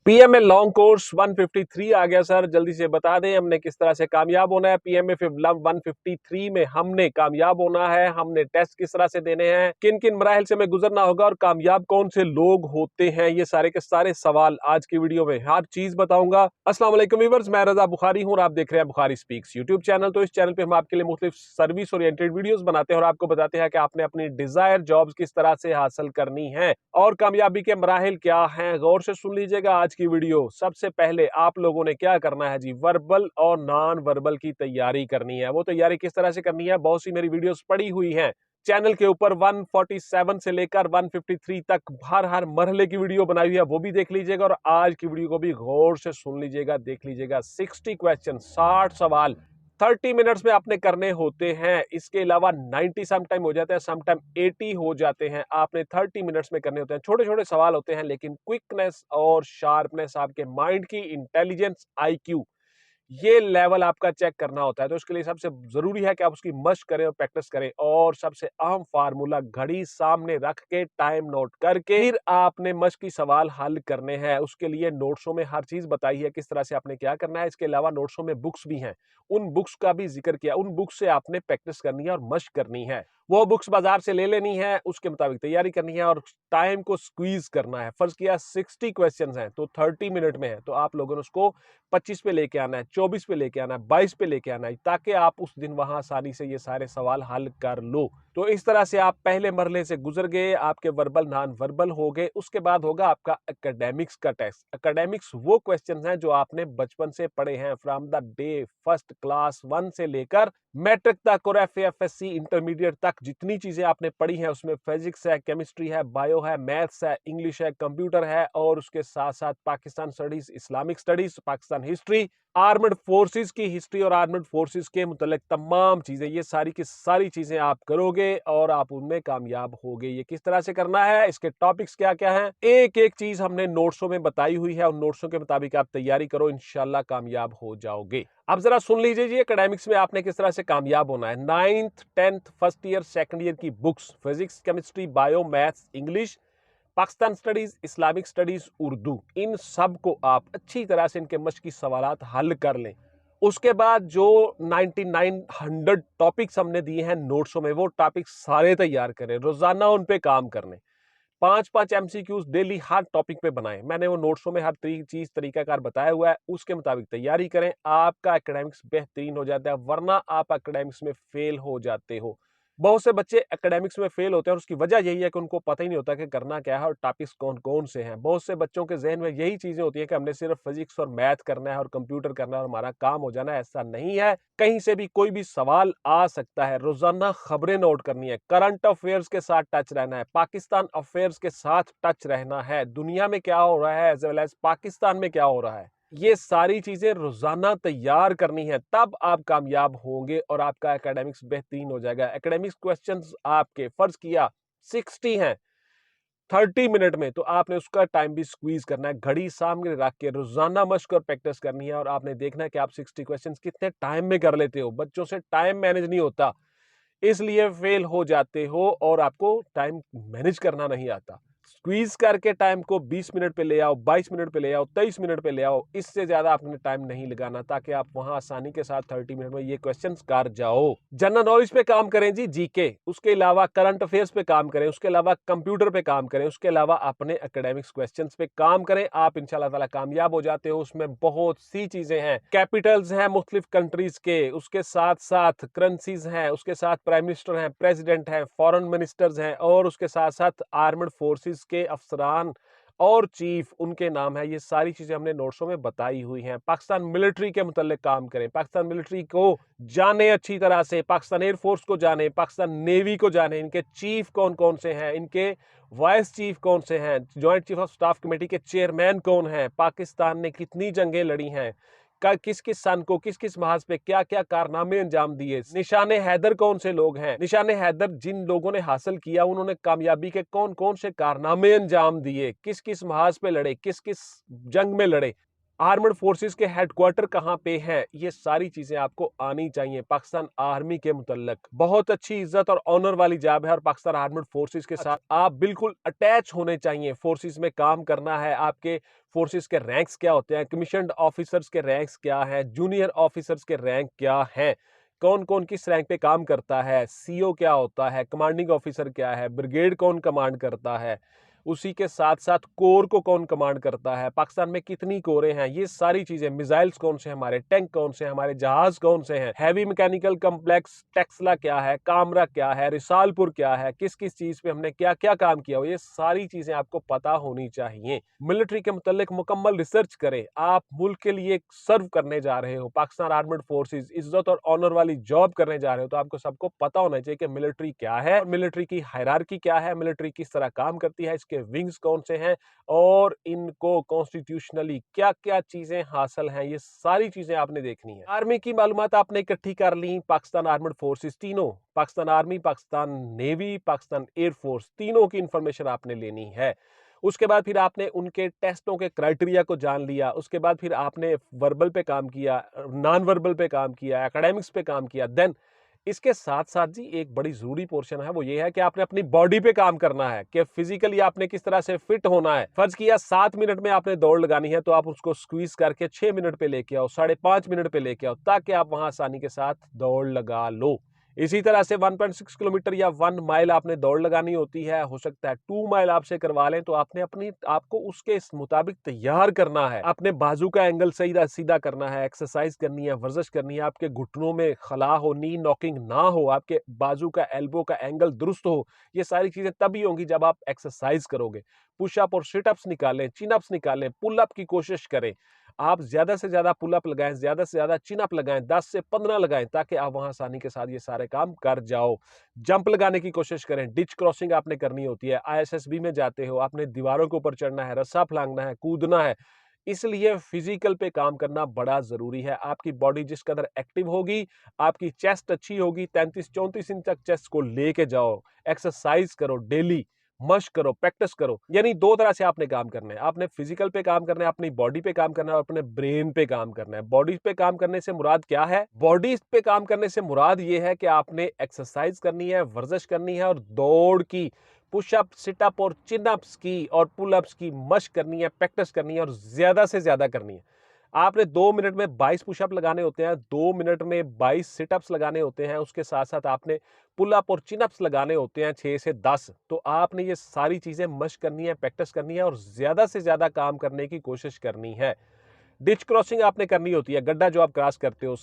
PMA long course 153 आ गया sir, जल्दी से बता दें हमने किस तरह से कामयाब होना है। पीएमए 153 में हमने कामयाब होना है, हमने टेस्ट किस तरह से देने हैं, किन किन मराहिल से हमें गुजरना होगा और कामयाब कौन से लोग होते हैं, ये सारे के सारे सवाल आज की वीडियो में हर चीज बताऊंगा। अस्सलाम वालेकुम व्यूअर्स, मैं रजा बुखारी हूं और आप देख रहे हैं बुखारी स्पीक्स यूट्यूब चैनल। तो इस चैनल पे हम आपके लिए मुख्तलिफ सर्विस ओरिएंटेड वीडियोस बनाते हैं और आपको बताते हैं कि आपने अपनी डिजायर जॉब्स किस तरह से हासिल करनी है और कामयाबी के मराहिल क्या हैं। गौर से सुन लीजिएगा आज की वीडियो। सबसे पहले आप लोगों ने क्या करना है जी, वर्बल और नॉन वर्बल की तैयारी करनी है। वो तैयारी किस तरह से करनी है, बहुत सी मेरी वीडियोस पड़ी हुई हैं चैनल के ऊपर। 147 से लेकर 153 तक हर मरहले की वीडियो बनाई हुई है, वो भी देख लीजिएगा और आज की वीडियो को भी गौर से सुन लीजिएगा, देख लीजिएगा। 60 क्वेश्चन, 60 सवाल 30 मिनट्स में आपने करने होते हैं। इसके अलावा 90 समटाइम हो जाते हैं, समटाइम 80 हो जाते हैं। आपने 30 मिनट्स में करने होते हैं। छोटे छोटे सवाल होते हैं लेकिन क्विकनेस और शार्पनेस, आपके माइंड की इंटेलिजेंस, आईक्यू, ये लेवल आपका चेक करना होता है। तो इसके लिए सबसे जरूरी है कि आप उसकी मशक करें और प्रैक्टिस करें। और सबसे अहम फार्मूला, घड़ी सामने रख के टाइम नोट करके फिर आपने मशक की सवाल हल करने हैं। उसके लिए नोट्सों में हर चीज बताई है किस तरह से आपने क्या करना है। इसके अलावा नोट्सों में बुक्स भी हैं, उन बुक्स का भी जिक्र किया। उन बुक्स से आपने प्रैक्टिस करनी है और मशक करनी है। वो बुक्स बाजार से ले लेनी है, उसके मुताबिक तैयारी करनी है और टाइम को स्क्वीज करना है। फर्ज किया 60 क्वेश्चंस हैं तो 30 मिनट में है, तो आप लोगों ने उसको 25 पे लेके आना है, 24 पे लेके आना है, 22 पे लेके आना है, ताकि आप उस दिन वहां आसानी से ये सारे सवाल हल कर लो। तो इस तरह से आप पहले मरहले से गुजर गए, आपके वर्बल नॉन वर्बल हो गए। उसके बाद होगा आपका एकेडमिक्स का टेस्ट। एकेडमिक्स वो क्वेश्चंस हैं जो आपने बचपन से पढ़े हैं, from the day first class 1 से लेकर मैट्रिक तक और एफएससी इंटरमीडिएट तक जितनी चीजें आपने पढ़ी हैं, उसमें फिजिक्स है, केमिस्ट्री है, बायो है, मैथ्स है, इंग्लिश है, कंप्यूटर है और उसके साथ साथ Pakistan studies, Islamic studies, Pakistan history, armed forces की हिस्ट्री और आर्मड फोर्सेस के मुतल्लिक तमाम चीजें, ये सारी की सारी चीजें आप करोगे और आप उनमें कामयाब होगे। ये किस तरह से करना है, इसके टॉपिक्स क्या क्या हैं, एक एक चीज हमने नोट्सों में बताई हुई है। उन नोट्सों के मुताबिक आप तैयारी करो, इंशाल्लाह कामयाब हो जाओगे। अब जरा सुन लीजिए जी, एकेडमिक्स में आपने किस तरह से कामयाब होना है। 9th 10th first year second year की books, physics, chemistry, bio, maths, English, Pakistan studies, Islamic studies, Urdu, इन सब को आप अच्छी तरह से इनके मशक़ी सवालात हल कर लें। उसके बाद जो 9900 टॉपिक्स हमने दिए हैं नोट्सों में, वो टॉपिक्स सारे तैयार करें, रोजाना उन पे काम करने। 5-5 एमसीक्यूज डेली हर टॉपिक पे बनाएं। मैंने वो नोट्सों में हर चीज तरीकाकार बताया हुआ है, उसके मुताबिक तैयारी करें। आपका एकेडमिक्स बेहतरीन हो जाता है, वरना आप एकेडमिक्स में फेल हो जाते हो। बहुत से बच्चे एकेडमिक्स में फेल होते हैं और उसकी वजह यही है कि उनको पता ही नहीं होता कि करना क्या है और टॉपिक्स कौन कौन से हैं। बहुत से बच्चों के जहन में यही चीजें होती हैं कि हमने सिर्फ फिजिक्स और मैथ करना है और कंप्यूटर करना है और हमारा काम हो जाना है। ऐसा नहीं है, कहीं से भी कोई भी सवाल आ सकता है। रोजाना खबरें नोट करनी है, करंट अफेयर्स के साथ टच रहना है, पाकिस्तान अफेयर्स के साथ टच रहना है, दुनिया में क्या हो रहा है एज वेल एज पाकिस्तान में क्या हो रहा है, ये सारी चीजें रोजाना तैयार करनी है। तब आप कामयाब होंगे और आपका एकेडमिक्स बेहतरीन हो जाएगा। एकेडमिक्स क्वेश्चंस आपके फर्ज किया 60 हैं 30 मिनट में, तो आपने उसका टाइम भी स्क्वीज करना है। घड़ी सामने रख के रोजाना मशक और प्रैक्टिस करनी है और आपने देखना है कि आप 60 क्वेश्चंस कितने टाइम में कर लेते हो। बच्चों से टाइम मैनेज नहीं होता, इसलिए फेल हो जाते हो और आपको टाइम मैनेज करना नहीं आता। स्क्वीज करके टाइम को 20 मिनट पे ले आओ, 22 मिनट पे ले आओ, 23 मिनट पे ले आओ। इससे ज्यादा आपने टाइम नहीं लगाना, ताकि आप वहां आसानी के साथ 30 मिनट में ये क्वेश्चंस कर जाओ। जनरल नॉलेज पे काम करें जी, जीके, उसके अलावा करंट अफेयर्स पे काम करें, उसके अलावा कंप्यूटर पे काम करें, उसके अलावा अपने एकेडमिक्स क्वेश्चंस पे काम करें। आप इंशाल्लाह ताला कामयाब हो जाते हो। उसमें बहुत सी चीजें हैं, कैपिटल्स हैं मुख्तलिफ कंट्रीज के, उसके साथ साथ करेंसीज हैं, उसके साथ प्राइम मिनिस्टर हैं, प्रेसिडेंट हैं, फॉरेन मिनिस्टर्स हैं और उसके साथ साथ आर्मड फोर्सेस के अफसरान और चीफ, उनके नाम है। ये सारी चीजें हमने नोट्सों में बताई हुई हैं। पाकिस्तान मिलिट्री के मुताल्लिक काम करें, पाकिस्तान मिलिट्री को जाने अच्छी तरह से, पाकिस्तान एयरफोर्स को जाने, पाकिस्तान नेवी को जाने, इनके चीफ कौन कौन से हैं, इनके वाइस चीफ कौन से हैं, joint chief of staff committee के चेयरमैन कौन हैं, पाकिस्तान ने कितनी जंगें लड़ी हैं, किस किस सन को, किस किस महाज पे क्या क्या कारनामे अंजाम दिए, निशाने हैदर कौन से लोग हैं, निशाने हैदर जिन लोगों ने हासिल किया उन्होंने कामयाबी के कौन कौन से कारनामे अंजाम दिए, किस किस महाज पे लड़े, किस किस जंग में लड़े। आर्मड फोर्सेस के हेडक्वार्टर कहाँ पे है, ये सारी चीजें आपको आनी चाहिए। पाकिस्तान आर्मी के मुतल्लिक बहुत अच्छी इज्जत और ऑनर वाली जॉब है और पाकिस्तान आर्मड फोर्सेस के साथ आप बिल्कुल अटैच होने चाहिए। फोर्सेस में काम करना है। आपके फोर्सेस के रैंक्स क्या होते हैं, कमीशन्ड ऑफिसर्स के रैंक्स क्या हैं, जूनियर ऑफिसर्स के रैंक क्या हैं, कौन कौन किस रैंक पे काम करता है, सीओ क्या होता है, कमांडिंग ऑफिसर क्या है, ब्रिगेड कौन कमांड करता है, उसी के साथ साथ कोर को कौन कमांड करता है, पाकिस्तान में कितनी कोरें हैं, ये सारी चीजें, मिसाइल्स कौन से हैं, हमारे टैंक कौन से हैं, हमारे जहाज कौन से हैं, हैवी मैकेनिकल कॉम्प्लेक्स टेक्सला क्या है, कामरा क्या है, रिसालपुर क्या है, किस किस चीज पे हमने क्या क्या काम किया हो, ये सारी चीजें आपको पता होनी चाहिए। मिलिट्री के मुतालिक मुकम्मल रिसर्च करें। आप मुल्क के लिए सर्व करने जा रहे हो, पाकिस्तान आर्मड फोर्सेस इज्जत और ऑनर वाली जॉब करने जा रहे हो, तो आपको सबको पता होना चाहिए कि मिलिट्री क्या है, मिलिट्री की हायरार्की क्या है, मिलिट्री किस तरह काम करती है, इसके विंग्स कौन से हैं और इनको कॉन्स्टिट्यूशनली क्या क्या चीजें हासिल हैं, ये सारी चीजें आपने देखनी है। आर्मी की मालूमात आपने इकट्ठी कर ली। पाकिस्तान आर्मड फोर्सेस तीनों, Pakistan army, Pakistan navy, Pakistan air force, तीनों की इंफॉर्मेशन आपने लेनी है। उसके बाद फिर आपने उनके टेस्टों के क्राइटेरिया को जान लिया। उसके बाद फिर आपने वर्बल पे काम किया, नॉन वर्बल पे काम किया, एकेडमिक्स पे काम किया। देन इसके साथ साथ जी एक बड़ी जरूरी पोर्शन है, वो ये है कि आपने अपनी बॉडी पे काम करना है कि फिजिकली आपने किस तरह से फिट होना है। फर्ज किया 7 मिनट में आपने दौड़ लगानी है, तो आप उसको स्क्वीज करके 6 मिनट पे लेके आओ, 5.5 मिनट पे लेके आओ, ताकि आप वहां आसानी के साथ दौड़ लगा लो। इसी तरह से 1.6 किलोमीटर या 1 माइल आपने दौड़ लगानी होती है, हो सकता है 2 माइल आपसे करवा लें, तो आपने अपनी आपको उसके मुताबिक तैयार करना है। अपने बाजू का एंगल सीधा सीधा करना है, एक्सरसाइज करनी है, वर्जिश करनी है, आपके घुटनों में खला हो, नी नॉकिंग ना हो, आपके बाजू का एल्बो का एंगल दुरुस्त हो। ये सारी चीजें तभी होंगी जब आप एक्सरसाइज करोगे। पुशअप और सिटअप्स निकालें, चिनअप्स निकालें, पुल अप की कोशिश करें। आप ज्यादा से ज्यादा पुल अप लगाएं, ज्यादा से ज्यादा चिन अप लगाएं, 10 से 15 लगाएं, ताकि आप वहां आसानी के साथ ये सारे काम कर जाओ। जंप लगाने की कोशिश करें। डिच क्रॉसिंग आपने करनी होती है। आईएसएसबी में जाते हो, आपने दीवारों के ऊपर चढ़ना है, रस्सा फलांगना है, कूदना है। इसलिए फिजिकल पे काम करना बड़ा जरूरी है। आपकी बॉडी जिस कदर एक्टिव होगी, आपकी चेस्ट अच्छी होगी, 33-34 इंच तक चेस्ट को लेके जाओ। एक्सरसाइज करो, डेली मश्क करो, प्रैक्टिस करो। यानी दो तरह से आपने काम करना है। आपने फिजिकल पे काम करना है, अपनी बॉडी पे काम करना है और अपने ब्रेन पे काम करना है। बॉडी पे काम करने से मुराद क्या है? बॉडी पे काम करने से मुराद ये है कि आपने एक्सरसाइज करनी है, वर्जिश करनी है और दौड़ की, पुशअप, सिटअप और चिनअप्स की और पुलअप्स की मश्क करनी है, प्रैक्टिस करनी है और ज्यादा से ज्यादा करनी है। आपने 2 मिनट में 22 पुशअप लगाने होते हैं, 2 मिनट में 22 सिटअप्स लगाने होते हैं, उसके साथ साथ आपने पुल अप और चिन अप्स लगाने होते हैं 6 से 10। तो आपने ये सारी चीजें मश्क करनी है, प्रैक्टिस करनी है और ज्यादा से ज्यादा काम करने की कोशिश करनी है। डिच क्रॉसिंग आपने करनी होती है, गड्ढा जो आप क्रॉस करते हो।